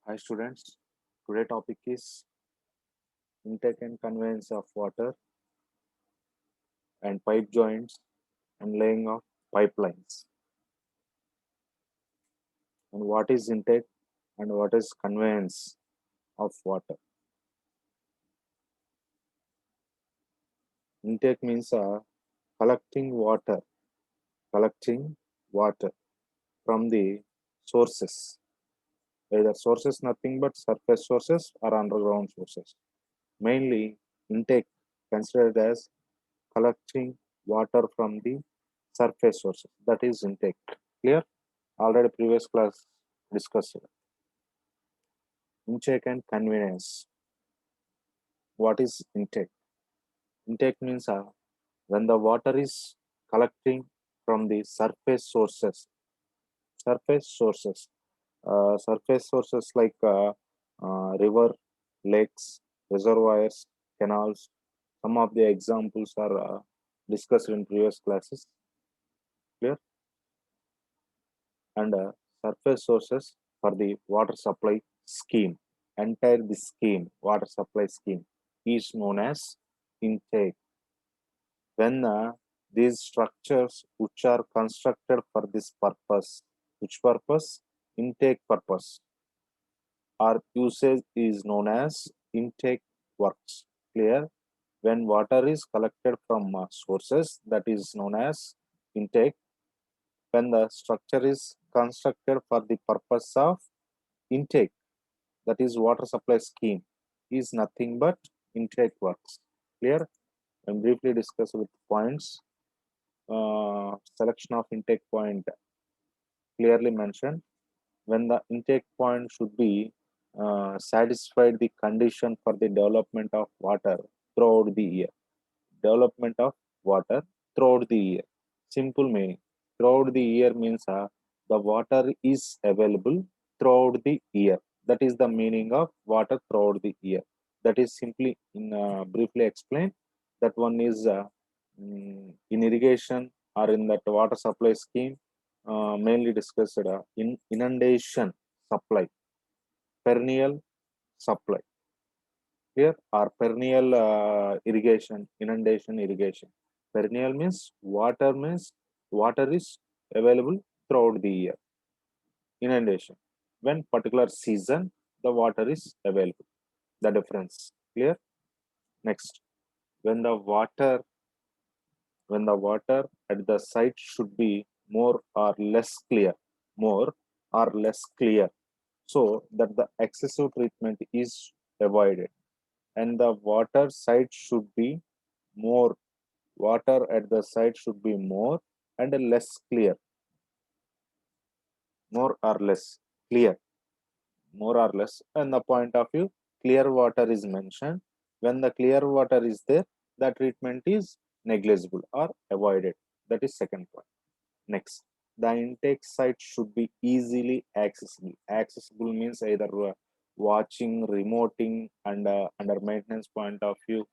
Hi students, today topic is intake and conveyance of water and pipe joints and laying of pipelines. And what is intake and what is conveyance of water? Intake means collecting water, collecting water from the sources, either sources nothing but surface sources or underground sources. Mainly intake considered as collecting water from the surface sources, that is intake. Clear? Already previous class discussed intake and conveyance. What is intake? Intake means when the water is collecting from the surface sources, surface sources like river, lakes, reservoirs, canals. Some of the examples are discussed in previous classes. Clear? And surface sources for the water supply scheme. Entire the scheme, water supply scheme, is known as intake. When these structures which are constructed for this purpose, which purpose? Intake purpose. Our usage is known as intake works. Clear? When water is collected from sources, that is known as intake. When the structure is constructed for the purpose of intake, that is water supply scheme, is nothing but intake works. Clear? And briefly discuss with points. Selection of intake point clearly mentioned. When the intake point should be satisfied the condition for the development of water throughout the year. Development of water throughout the year. Simple meaning. Throughout the year means the water is available throughout the year. That is the meaning of water throughout the year. That is simply in briefly explained. That one is in irrigation or in that water supply scheme, mainly discussed in inundation supply, perennial supply. Here are perennial irrigation, inundation irrigation. Perennial means water is available throughout the year. Inundation, when particular season the water is available. The difference clear. Next, when the water at the site should be more or less clear, more or less clear, so that the excessive treatment is avoided, and the more water at the site should be more and less clear, more or less clear, more or less. And the point of view, clear water is mentioned. When the clear water is there, the treatment is negligible or avoided. That is second point. Next, the intake site should be easily accessible. Accessible means either watching, remoting, and under maintenance point of view,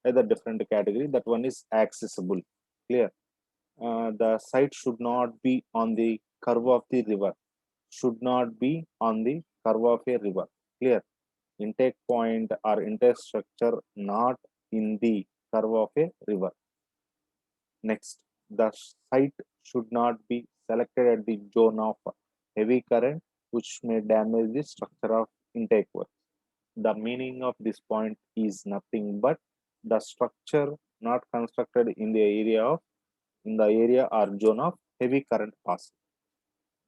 either different category. That one is accessible. Clear. The site should not be on the curve of the river. Should not be on the curve of a river. Clear. Intake point or intake structure not in the curve of a river. Next, the site should not be selected at the zone of heavy current, which may damage the structure of intake work. The meaning of this point is nothing but the structure not constructed in the area or zone of heavy current passing.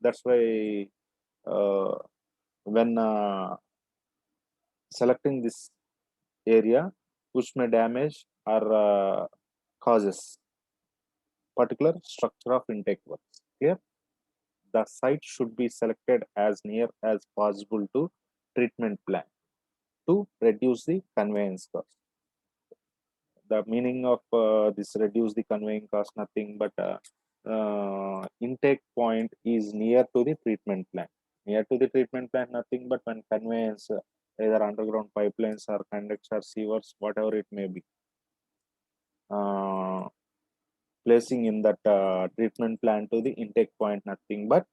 That's why uh, when selecting this area, which may damage or causes particular structure of intake works. Here, the site should be selected as near as possible to treatment plant to reduce the conveyance cost. The meaning of this reduce the conveying cost nothing but intake point is near to the treatment plant. Near to the treatment plant nothing but when conveyance either underground pipelines or conducts or sewers, whatever it may be, uh, placing in that treatment plant to the intake point nothing but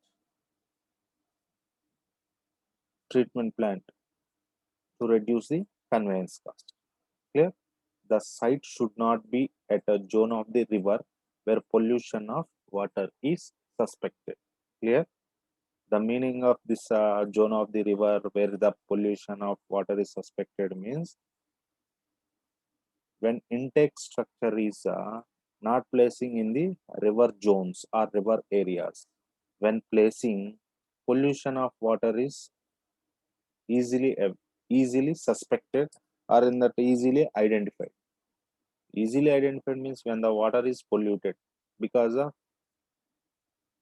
treatment plant to reduce the conveyance cost. Clear? The site should not be at a zone of the river where pollution of water is suspected. Clear? The meaning of this zone of the river where the pollution of water is suspected means when intake structure is not placing in the river zones or river areas. When placing, pollution of water is easily suspected or in that easily identified. Easily identified means when the water is polluted because of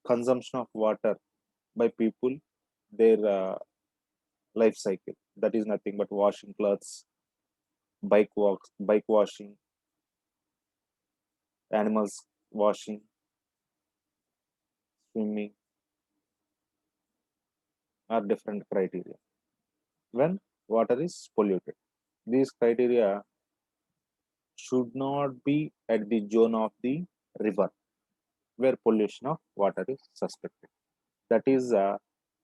consumption of water by people, their life cycle. That is nothing but washing clothes, bike walks, bike washing, animals washing, swimming are different criteria. When water is polluted, these criteria should not be at the zone of the river where pollution of water is suspected. That is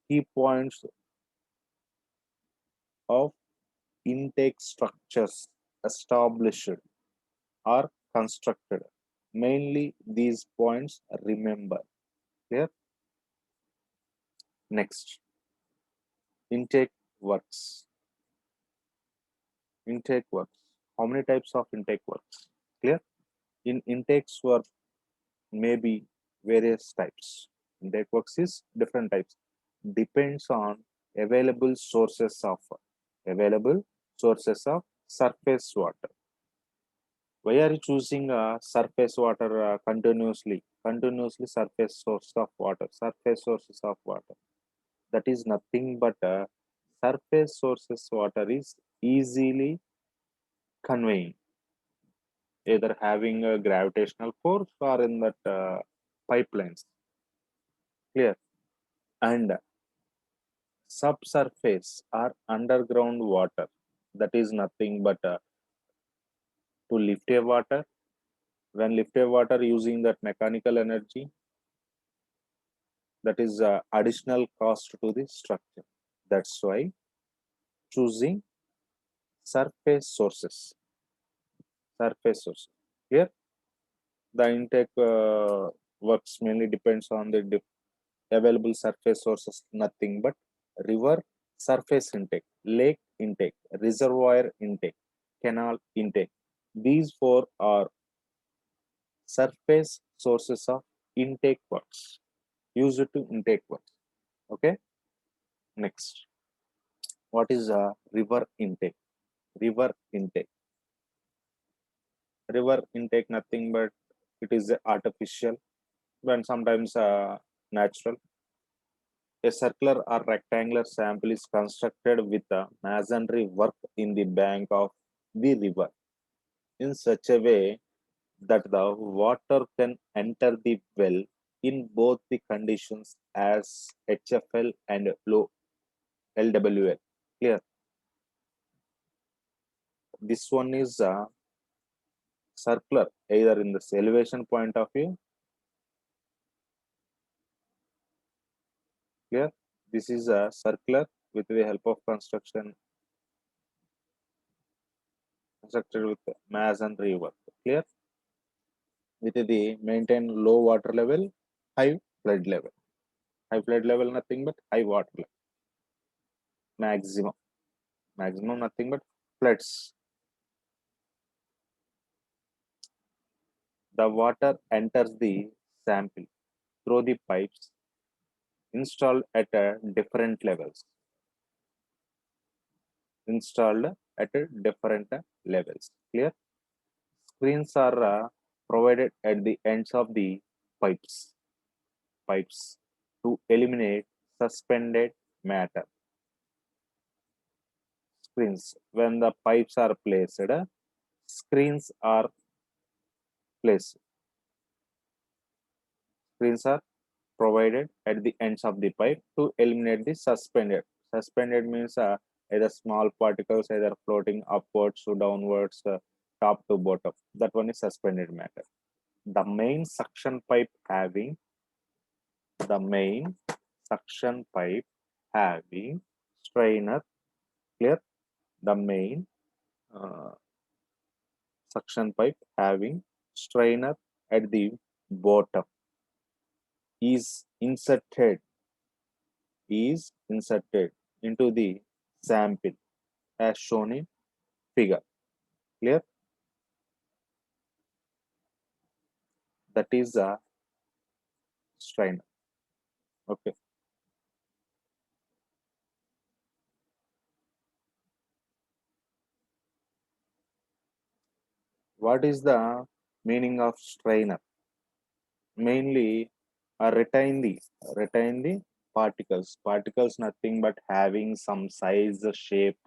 key points of intake structures established or constructed. Mainly these points remember. Clear? Next, intake works. Intake works. How many types of intake works? Clear? In intakes work may be various types. Intake works is different types. Depends on available sources of surface water. Why are you choosing surface water continuously surface source of water, surface sources of water? That is nothing but surface sources water is easily conveying, either having a gravitational force or in that pipelines. Clear? And subsurface or underground water, that is nothing but to lift a water. When lift a water using that mechanical energy, that is additional cost to the structure. That's why choosing surface sources. Surface sources. Here, the intake works mainly depends on the available surface sources. Nothing but river surface intake, lake intake, reservoir intake, canal intake. These four are surface sources of intake works used to intake works. Okay. Next, what is a river intake? River intake. River intake nothing but it is artificial and sometimes natural. A circular or rectangular sample is constructed with a masonry work in the bank of the river in such a way that the water can enter the well in both the conditions as HFL and low LWL. Clear? This one is circular, either in the elevation point of view. Clear? This is a circular with the help of constructed with masonry work. Clear? With the maintain low water level, high flood level. High flood level nothing but high water level. Maximum. Maximum nothing but floods. The water enters the sample through the pipes installed at different levels. Installed at different levels. Clear? Screens are provided at the ends of the pipes to eliminate suspended matter. Screens. When the pipes are placed, screens are placed. Screens are provided at the ends of the pipe to eliminate the suspended. Suspended means either small particles either floating upwards to downwards, top to bottom. That one is suspended matter. The main suction pipe having strainer. Clear? The main suction pipe having strainer at the bottom is inserted into the sample as shown in figure. Clear? That is a strainer. Okay. What is the meaning of strainer? Mainly retain the particles. Particles nothing but having some size, shape,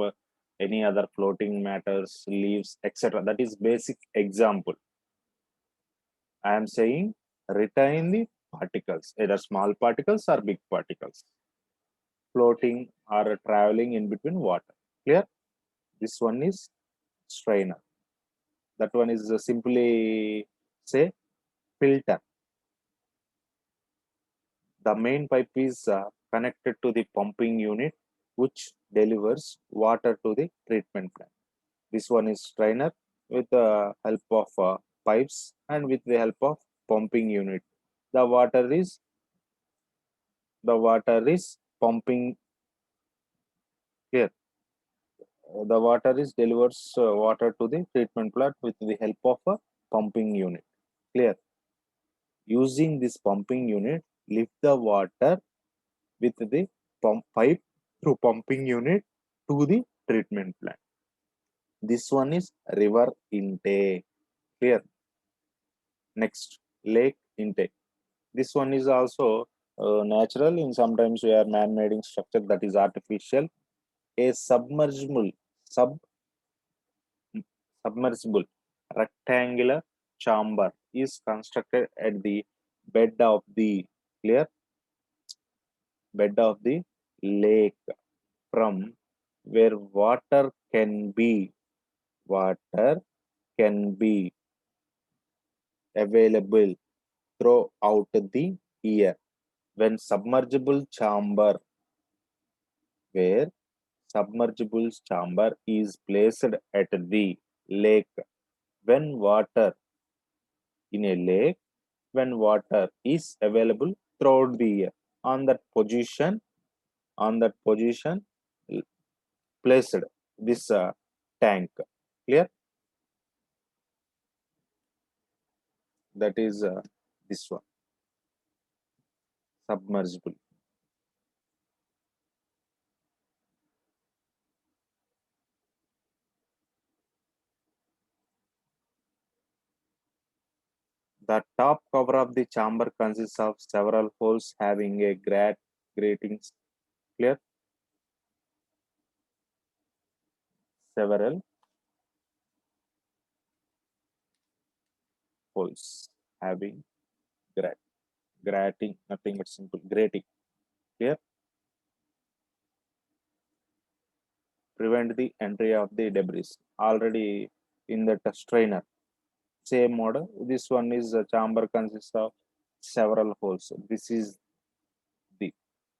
any other floating matters, leaves, etc. That is basic example. I am saying retain the particles, either small particles or big particles, floating or traveling in between water. Clear? This one is strainer. That one is simply say filter. The main pipe is connected to the pumping unit, which delivers water to the treatment plant. This one is strainer with the help of pipes and with the help of pumping unit. The water is pumping here. The water is delivers water to the treatment plant with the help of a pumping unit. Clear? Using this pumping unit, lift the water with the pump pipe through pumping unit to the treatment plant. This one is river intake. Clear? Next, lake intake. This one is also natural. In sometimes we are man-made structure that is artificial. A submersible rectangular chamber is constructed at the bed of the clear bed of the lake from where water can be available throughout the year. When where submergible chamber is placed at the lake, when water in a lake, when water is available throughout the year, on that position, on that position placed this tank. Clear? That is this one, submersible. The top cover of the chamber consists of several holes having a gratings. Clear? Several holes having grat grating, nothing but simple grating. Clear? Prevent the entry of the debris. Already in the strainer, same model. This one is a chamber consists of several holes. This is the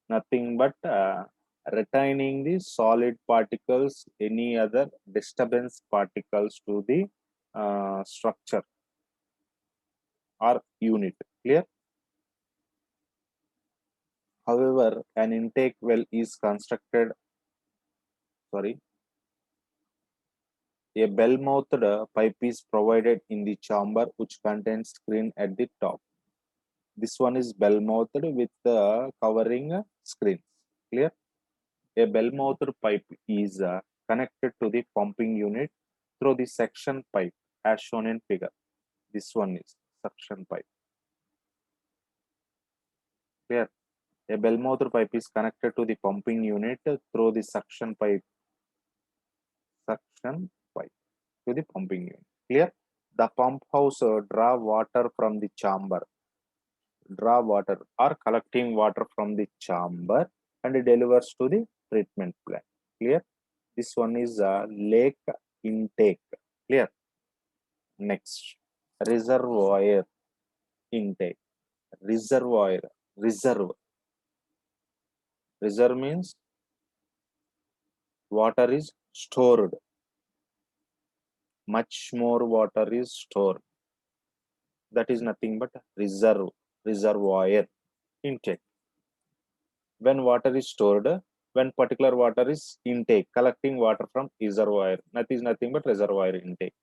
nothing but retaining the solid particles, any other disturbance particles to the structure or unit. Clear? However, an intake well is constructed, sorry, a bell-mouthed pipe is provided in the chamber which contains screen at the top. This one is bell-mouthed with the covering screens. Clear? A bell-mouthed pipe is connected to the pumping unit through the suction pipe as shown in figure. This one is suction pipe. Clear? A bell-mouthed pipe is connected to the pumping unit through the suction pipe to the pumping unit. Clear? The pump house draw water from the chamber, draw water or collecting water from the chamber and delivers to the treatment plant. Clear? This one is a lake intake. Clear? Next, reservoir intake. Reservoir. Reserve. Reserve means water is stored. Much more water is stored. That is nothing but reservoir intake. When water is stored, when particular water is intake, collecting water from reservoir, that is nothing but reservoir intake.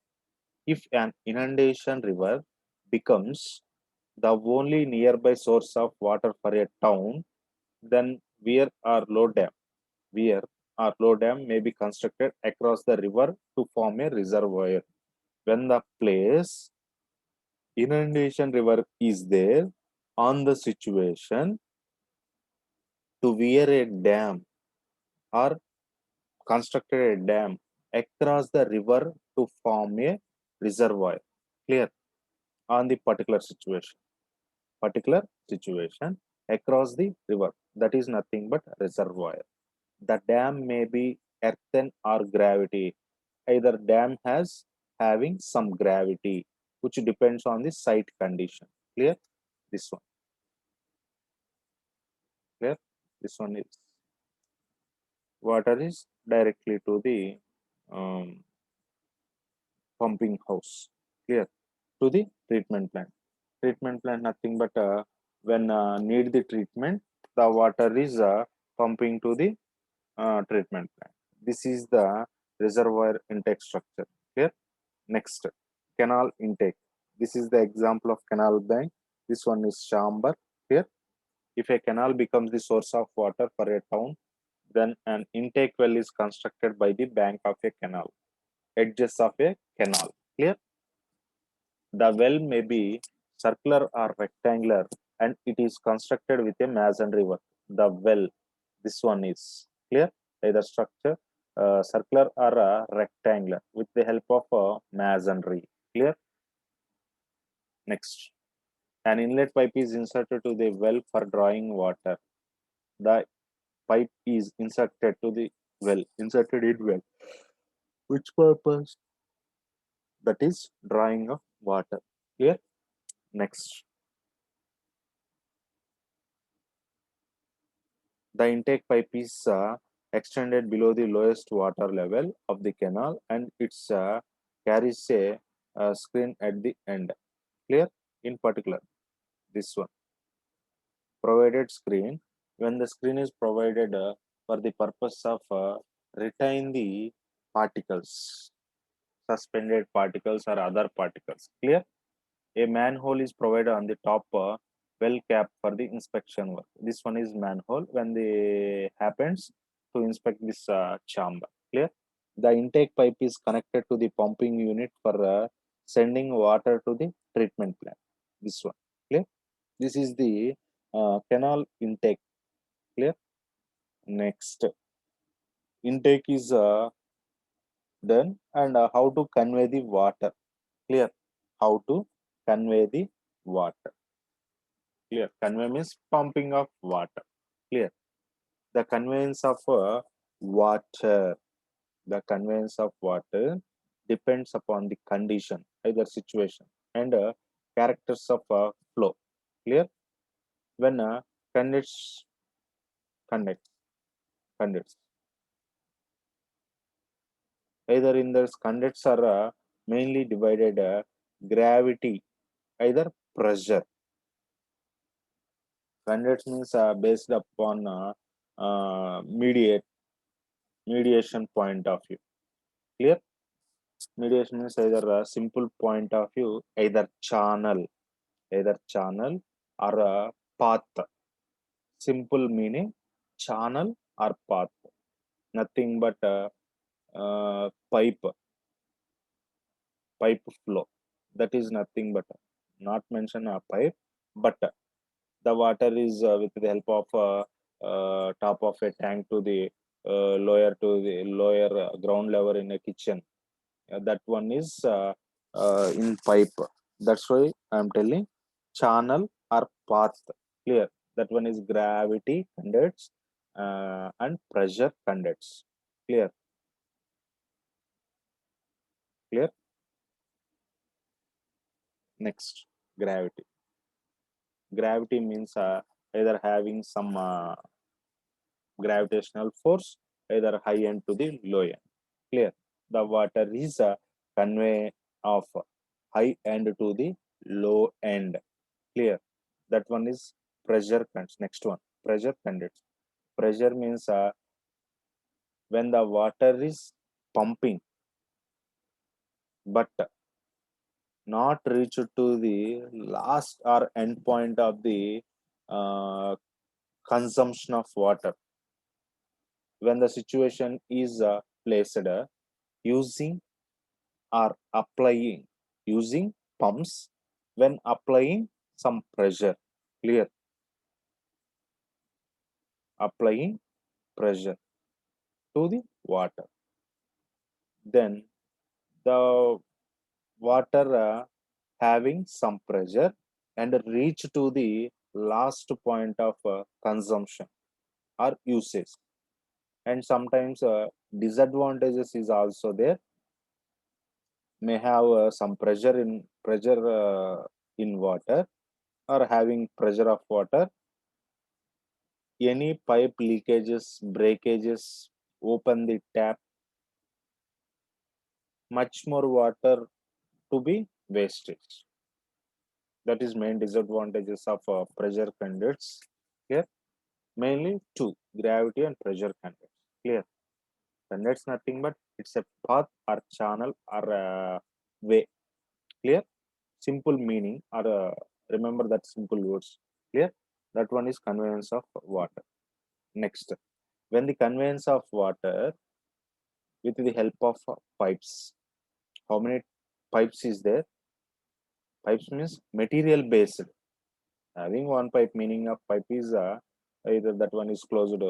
If an inundation river becomes the only nearby source of water for a town, then weir or low dam, weir or low dam may be constructed across the river to form a reservoir. When the place inundation river is there, on the situation to wear a dam or constructed a dam across the river to form a reservoir. Clear? On the particular situation across the river, that is nothing but reservoir. The dam may be earthen or gravity. Either dam has having some gravity, which depends on the site condition. Clear? This one. Clear? This one is water is directly to the um, pumping house. Clear? To the treatment plant. Treatment plant nothing but when need the treatment, the water is pumping to the treatment plant. This is the reservoir intake structure. Clear? Next, canal intake. This is the example of canal bank. This one is chamber. Here, if a canal becomes the source of water for a town, then an intake well is constructed by the bank of a canal, edges of a canal. Clear? The well may be circular or rectangular, and it is constructed with a masonry work. The well, this one is clear. Either structure circular or rectangular with the help of masonry. Clear? Next, an inlet pipe is inserted to the well for drawing water. The pipe is inserted in well. Which purpose? That is drawing of water. Clear? Next, the intake pipe is extended below the lowest water level of the canal, and it's carries a screen at the end. Clear? In particular, this one. Provided screen, when the screen is provided for the purpose of retain the particles, suspended particles or other particles. Clear? A manhole is provided on the top well cap for the inspection work. This one is manhole when the happens to inspect this chamber. Clear? The intake pipe is connected to the pumping unit for sending water to the treatment plant. This one. Clear? This is the canal intake. Clear? Next, intake is done, and how to convey the water. Clear? How to convey the water. Clear? Convey means pumping of water. Clear? The conveyance of water. The conveyance of water depends upon the condition, either situation, and characters of flow. Clear? When condense, condense, condense. Either in the conducts are mainly divided gravity, either pressure. Conducts means based upon mediation point of view. Clear? Mediation means either a simple point of view, either channel or a path. Simple meaning channel or path. Nothing but pipe flow. That is nothing but not mention a pipe, but the water is with the help of top of a tank to the lower ground level in a kitchen. That one is in pipe. That's why I'm telling channel or path. Clear? That one is gravity conducts and pressure conducts. Clear? Clear? Next, gravity. Gravity means either having some gravitational force either high end to the low end. Clear? The water is a convey of high end to the low end. Clear? That one is pressure condition. Next one, pressure condition. Pressure means when the water is pumping but not reach to the last or end point of the uh, consumption of water. When the situation is placed using or applying using pumps when applying some pressure. Clear? Applying pressure to the water, then the water having some pressure and reach to the last point of consumption or usage. And sometimes disadvantages is also there, may have some pressure in water or having pressure of water, any pipe leakages, breakages, open the tap, much more water to be wastage. That is main disadvantages of pressure conduits. Here, mainly two: gravity and pressure conduits. Clear? Conduits nothing but it's a path or channel or a way. Clear? Simple meaning or remember that simple words. Clear? That one is conveyance of water. Next, when the conveyance of water with the help of pipes. How many pipes is there? Pipes means material based. Having one pipe, meaning of pipe is either that one is closed,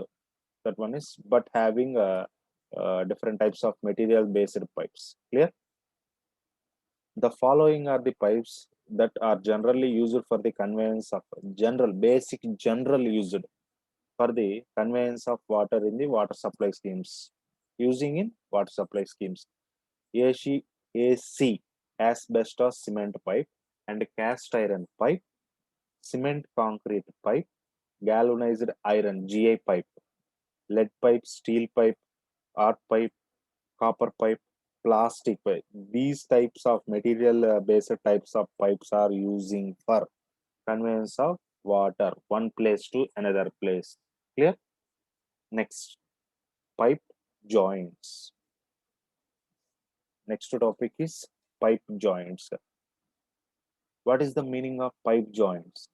that one is, but having different types of material based pipes. Clear? The following are the pipes that are generally used for the conveyance of general used for the conveyance of water in the water supply schemes. Using in water supply schemes. AC, asbestos cement pipe and cast iron pipe, cement concrete pipe, galvanized iron GI pipe, lead pipe, steel pipe, art pipe, copper pipe, plastic pipe. These types of material based types of pipes are using for conveyance of water one place to another place. Clear? Next, pipe joints. Next topic is pipe joints. What is the meaning of pipe joints?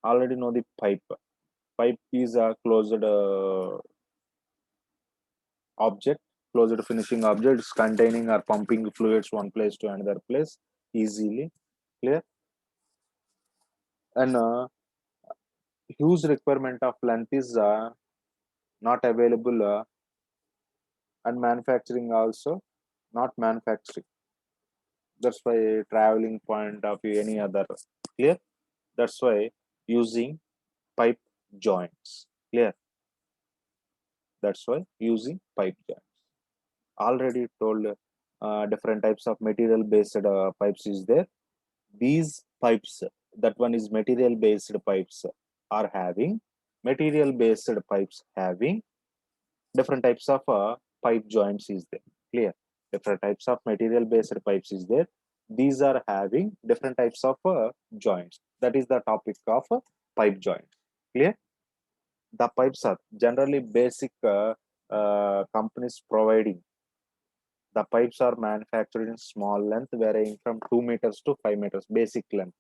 Already know the pipe. Pipe is a closed object, closed finishing objects containing or pumping fluids one place to another place easily. Clear? And huge requirement of length is not available and manufacturing also not manufacturing. That's why traveling point of view any other. Clear? That's why using pipe joints. Clear? That's why using pipe joints. Already told different types of material based pipes is there. These pipes, that one is material based pipes are having material based pipes having different types of pipe joints is there. Clear? Different types of material based pipes is there. These are having different types of joints. That is the topic of pipe joint. Clear? The pipes are generally basic companies providing. The pipes are manufactured in small length varying from 2 meters to 5 meters, basic length.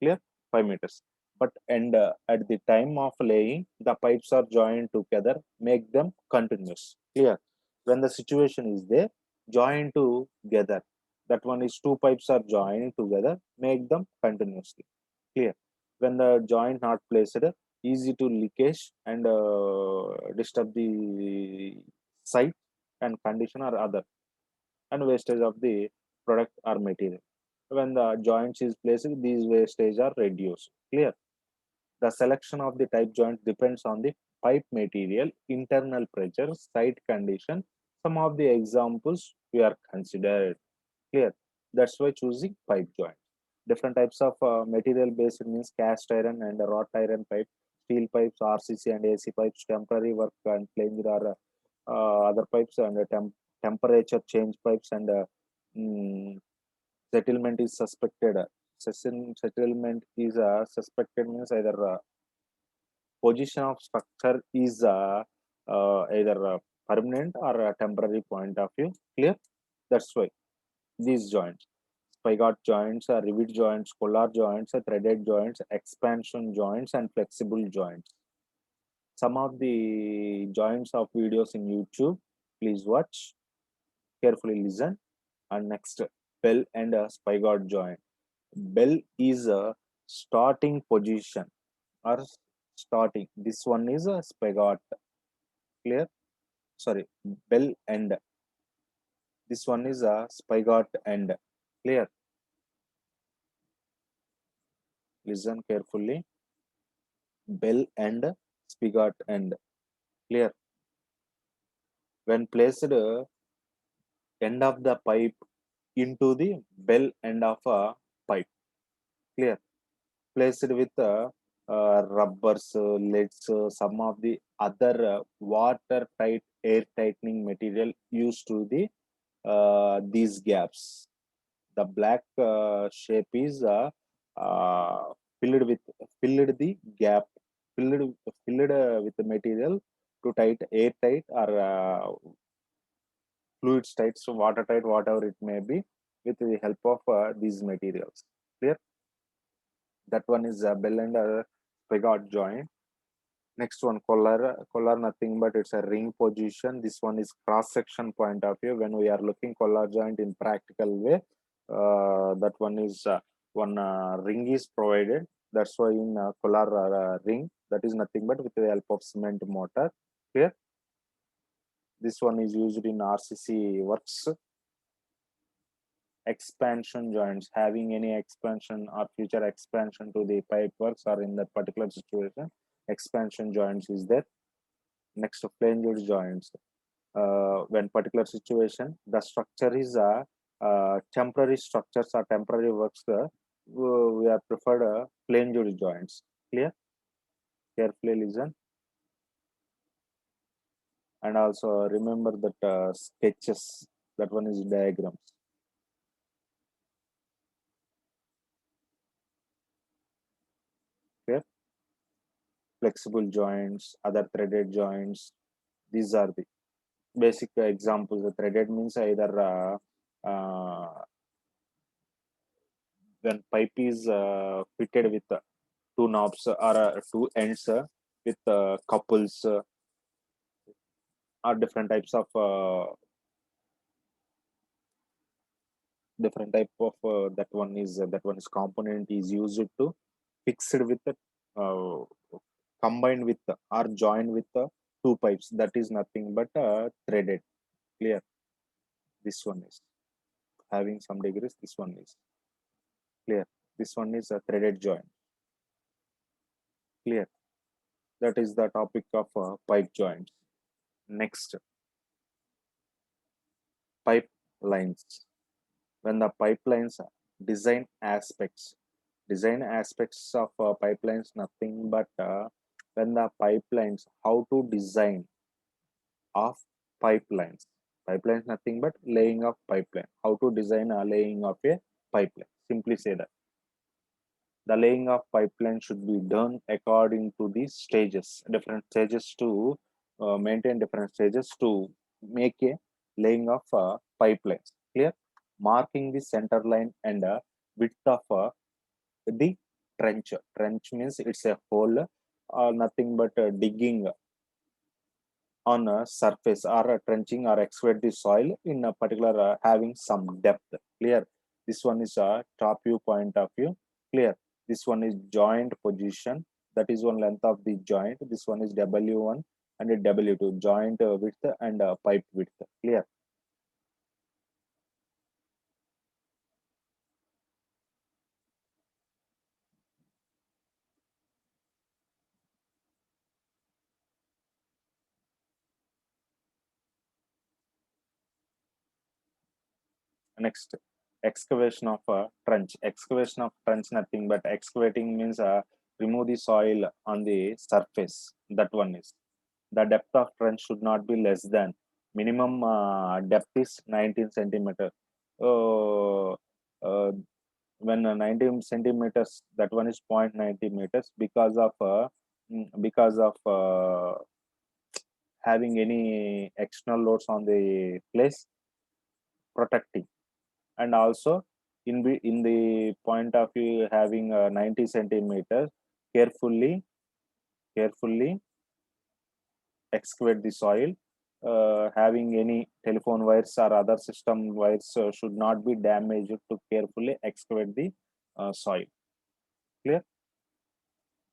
Clear? 5 meters. But and at the time of laying, the pipes are joined together, make them continuous. Clear? When the situation is there, join together. That one is two pipes are joined together, make them continuously. Clear? When the joint not placed, easy to leakage and disturb the site and condition or other and wastage of the product or material. When the joints is placed, these wastage are reduced. Clear? The selection of the type joint depends on the pipe material, internal pressure, site condition. Some of the examples we are considered. Clear? That's why choosing pipe joint. Different types of material based means cast iron and wrought iron pipe. steel pipes, RCC and AC pipes, temporary work and flange are other pipes, and temperature change pipes, and mm, settlement is suspected. Settlement is suspected means either position of structure is either permanent or a temporary point of view. Clear? That's why these joints, spigot joints, rivet joints, collar joints, threaded joints, expansion joints, and flexible joints. Some of the joints of videos in YouTube, please watch, carefully listen. And next, bell and spigot joint. Bell is a starting position or starting. This one is a spigot. Clear? Sorry, bell end. This one is a spigot end. Clear? Listen carefully. Bell end, spigot end. Clear? When placed end of the pipe into the bell end of a pipe. Clear? Placed with rubbers, leads, some of the other watertight air tightening material used to the these gaps. The black shape is filled with filled the gap, filled with the material to tight airtight or fluids tight, so watertight, whatever it may be, with the help of these materials. Clear? That one is bell and spigot joint. Next one, collar. Collar nothing but it's a ring position. This one is cross section point of view. When we are looking collar joint in practical way, that one is one ring is provided. That's why in collar ring, that is nothing but with the help of cement mortar. Here, this one is used in RCC works. Expansion joints, having any expansion or future expansion to the pipe works or in that particular situation, expansion joints is there. Next, flange joints. When particular situation, the structure is a temporary structures or temporary works, we are preferred flange joints. Clear? Carefully listen, and also remember that sketches. That one is diagrams. Clear? Flexible joints, other threaded joints. These are the basic examples. The threaded means either when pipe is fitted with two knobs or two ends with couples or different type of that one is component is used to fixed with the uh, combined with or joined with the two pipes. That is nothing but threaded. Clear? This one is having some degrees. This one is clear. This one is a threaded joint. Clear? That is the topic of pipe joints. Next, pipe lines. When the pipelines design aspects, design aspects of pipelines nothing but when the pipelines, how to design of pipelines. Pipelines nothing but laying of pipeline. How to design a laying of a pipeline. Simply say that the laying of pipeline should be done according to these stages, different stages to maintain different stages to make a laying of pipelines. Clear? Marking the center line and width of the trench. Trench means it's a hole or nothing but digging on a surface or trenching or excavate the soil in a particular having some depth. Clear? This one is a top view point of view. Clear? This one is joint position. That is one length of the joint. This one is W1 and a W2 joint width and pipe width. Clear? Next, excavation of a trench. Excavation of trench nothing but excavating means remove the soil on the surface. That one is the depth of trench should not be less than minimum depth is 19 centimeter. uh, uh, when 19 centimeters, that one is 0.90 meters because of having any external loads on the place protecting. And also in the point of view having 90 centimeters, carefully excavate the soil. Having any telephone wires or other system wires should not be damaged to carefully excavate the soil. Clear?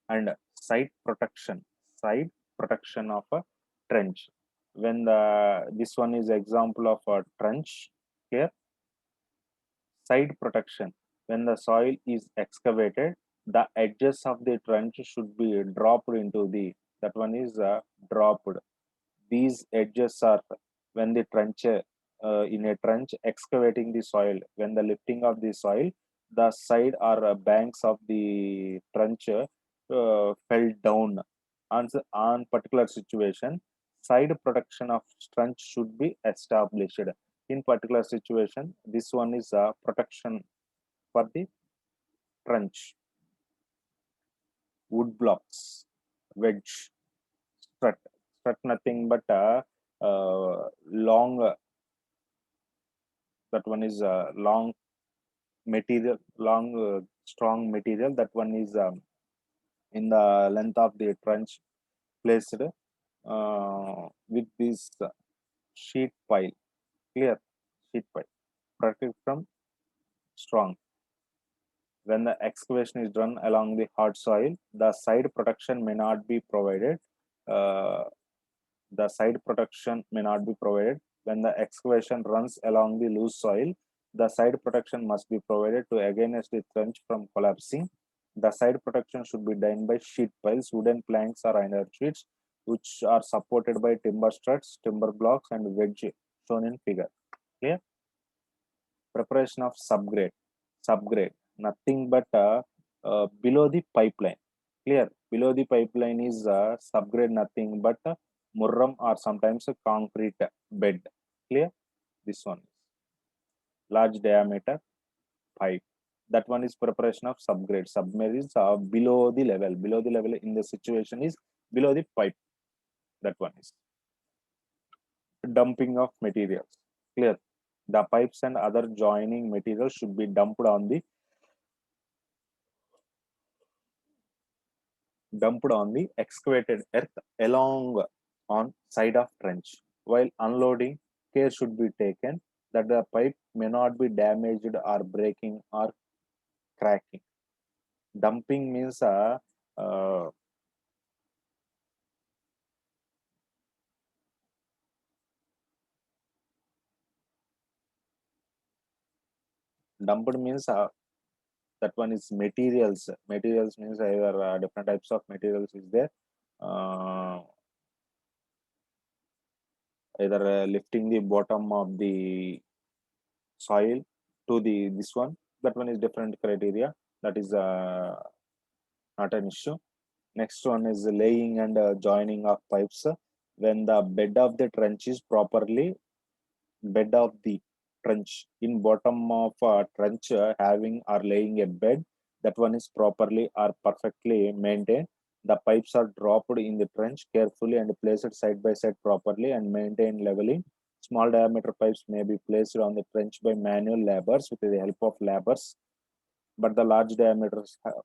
And side protection of a trench. When the this one is example of a trench here. Side protection. When the soil is excavated, the edges of the trench should be dropped into the, that one is dropped. These edges are when the trench in a trench excavating the soil, when the lifting of the soil, the side or banks of the trench fell down. On particular situation, side protection of trench should be established. In particular situation, this one is protection for the trench. Wood blocks, wedge, strut nothing but long, that one is long material, long strong material, that one is in the length of the trench placed with this sheet pile. Clear? Sheet pile protected from strong. When the excavation is done along the hard soil, the side protection may not be provided. uh, the side protection may not be provided. When the excavation runs along the loose soil, the side protection must be provided to against the trench from collapsing. The side protection should be done by sheet piles, wooden planks or iron sheets, which are supported by timber struts, timber blocks, and wedge shown in figure. Clear? Preparation of subgrade. Subgrade, nothing but below the pipeline. Clear? Below the pipeline is subgrade, nothing but murram or sometimes a concrete bed. Clear? This one is large diameter pipe. That one is preparation of subgrade. Subgrade is below the level. Below the level in the situation is below the pipe. That one is dumping of materials. Clear? The pipes and other joining materials should be dumped on the excavated earth along on side of trench. While unloading, care should be taken that the pipe may not be damaged or breaking or cracking. Dumping means uh, dumped means that one is materials. Materials means either different types of materials is there. Uh, Either lifting the bottom of the soil to the this one, that one is different criteria, that is not an issue. Next one is laying and joining of pipes. When the bed of the trench is properly, bed of the trench in bottom of trench having or laying a bed, that one is properly or perfectly maintained. The pipes are dropped in the trench carefully and placed side by side properly and maintained leveling. Small diameter pipes may be placed on the trench by manual laborers with the help of laborers, but the large diameter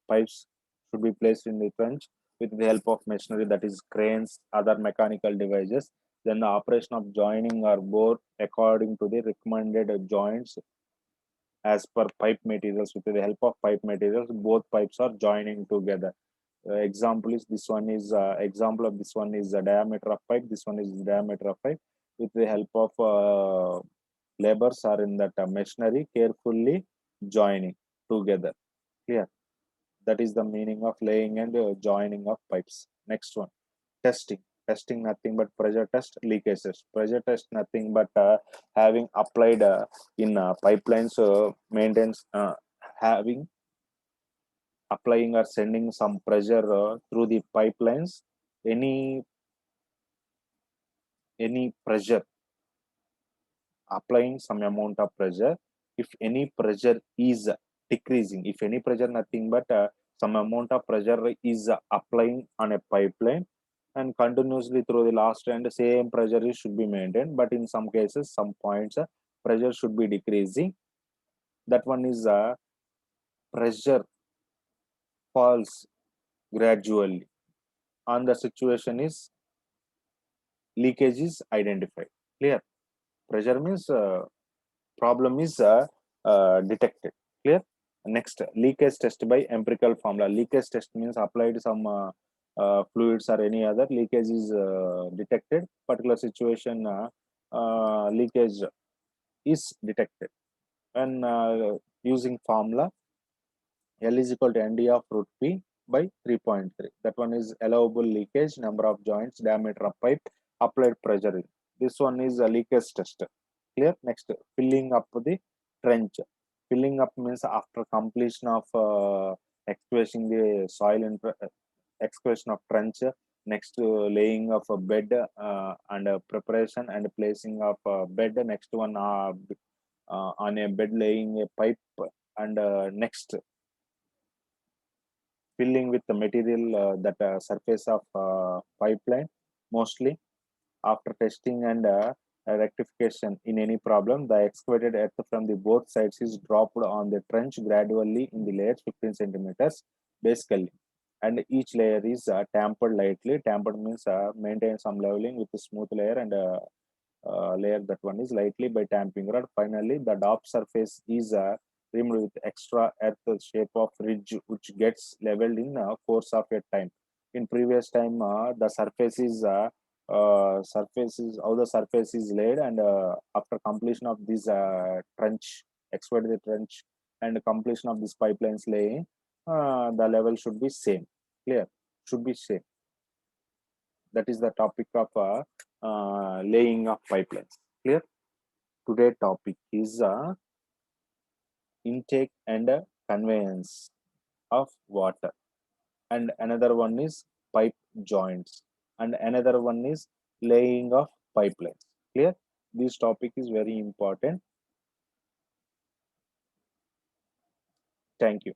pipes should be placed in the trench with the help of machinery, that is cranes, other mechanical devices. Then the operation of joining are bore according to the recommended joints as per pipe materials. With the help of pipe materials, both pipes are joining together. Example is this one is example of this one is the diameter of pipe. This one is the diameter of pipe. With the help of laborers are in that machinery carefully joining together. Clear? That is the meaning of laying and joining of pipes. Next one, testing. Testing nothing but pressure test leakages. Pressure test nothing but having applied in pipelines maintenance, having applying or sending some pressure through the pipelines. Any pressure, applying some amount of pressure. If any pressure is decreasing, if any pressure, nothing but some amount of pressure is applying on a pipeline, and continuously through the last end same pressure should be maintained, but in some cases some points pressure should be decreasing. That one is pressure falls gradually, and the situation is leakage is identified. Clear? Pressure means problem is detected. Clear? Next, leakage test by empirical formula. Leakage test means applied some fluids or any other leakage is detected. Particular situation leakage is detected, and using formula L is equal to ND of root P by 3.3. That one is allowable leakage, number of joints, diameter of pipe, applied pressure. This one is a leakage test. Clear? Next, filling up the trench. Filling up means after completion of excavating the soil in excavation of trench. Next, laying of a bed and preparation and placing of a bed. Next one on a bed laying a pipe, and next filling with the material that surface of pipeline. Mostly after testing and rectification in any problem, the excavated earth from the both sides is dropped on the trench gradually in the layers 15 centimeters basically, and each layer is tampered lightly. Tampered means maintain some leveling with a smooth layer, and layer that one is lightly by tamping rod. Finally, the top surface is removed with extra earth shape of ridge, which gets leveled in course of a time. In previous time, the surface is how the surface is laid, and after completion of this trench, excavate the trench, and completion of this pipelines laying, the level should be same. Clear? Should be same. That is the topic of laying of pipelines. Clear? Today topic is intake and conveyance of water, and another one is pipe joints, and another one is laying of pipelines. Clear? This topic is very important. Thank you.